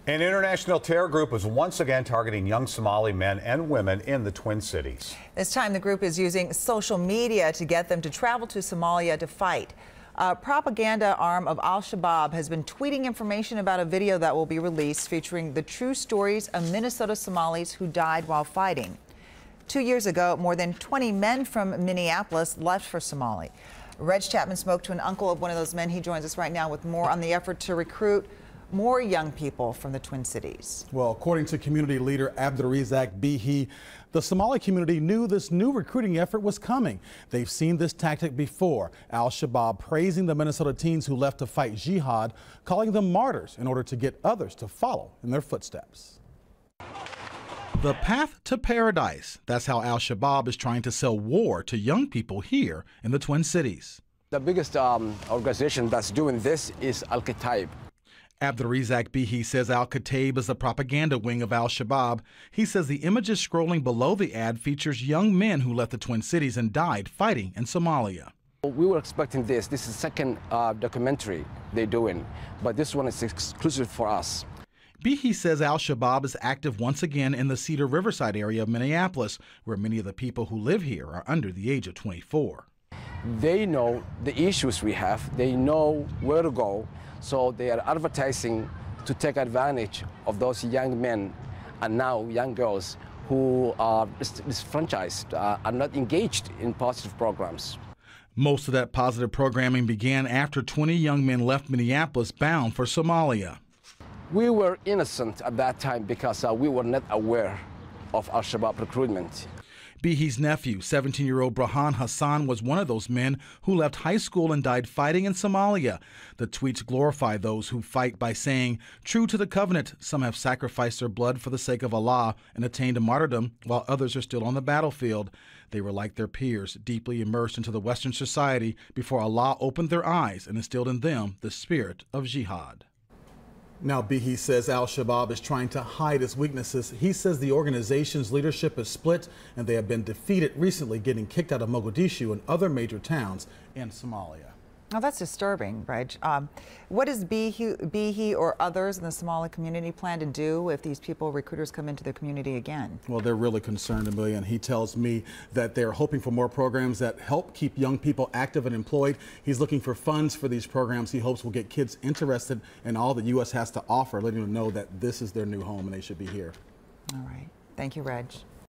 An international terror group was once again targeting young Somali men and women in the Twin Cities. This time the group is using social media to get them to travel to Somalia to fight. A propaganda arm of Al-Shabaab has been tweeting information about a video that will be released featuring the true stories of Minnesota Somalis who died while fighting. 2 years ago, more than 20 men from Minneapolis left for Somali. Reg Chapman spoke to an uncle of one of those men. He joins us right now with more on the effort to recruit more young people from the Twin Cities. Well, according to community leader Abdirizak Bihi, the Somali community knew this new recruiting effort was coming. They've seen this tactic before. Al-Shabaab praising the Minnesota teens who left to fight jihad, calling them martyrs in order to get others to follow in their footsteps. The path to paradise. That's how Al-Shabaab is trying to sell war to young people here in the Twin Cities. The biggest organization that's doing this is Al-Kataib. Abdirizak Bihi says Al-Kataib is the propaganda wing of Al-Shabaab. He says the images scrolling below the ad features young men who left the Twin Cities and died fighting in Somalia. We were expecting this. This is the second documentary they're doing, but this one is exclusive for us. Bihi says Al-Shabaab is active once again in the Cedar Riverside area of Minneapolis, where many of the people who live here are under the age of 24. They know the issues we have. They know where to go. So they are advertising to take advantage of those young men and now young girls who are disenfranchised, are not engaged in positive programs. Most of that positive programming began after 20 young men left Minneapolis bound for Somalia. We were innocent at that time because we were not aware of Al-Shabaab recruitment. Bihi's nephew, 17-year-old Brahan Hassan, was one of those men who left high school and died fighting in Somalia. The tweets glorify those who fight by saying, true to the covenant, some have sacrificed their blood for the sake of Allah and attained a martyrdom, while others are still on the battlefield. They were like their peers, deeply immersed into the Western society before Allah opened their eyes and instilled in them the spirit of jihad. Now, Bihi says Al-Shabaab is trying to hide its weaknesses. He says the organization's leadership is split and they have been defeated recently, getting kicked out of Mogadishu and other major towns in Somalia. Now, that's disturbing, Reg. What does Bihi or others in the Somali community plan to do if these recruiters come into the community again? Well, they're really concerned, Amelia, and he tells me that they're hoping for more programs that help keep young people active and employed. He's looking for funds for these programs he hopes will get kids interested in all the U.S. has to offer, letting them know that this is their new home and they should be here. All right. Thank you, Reg.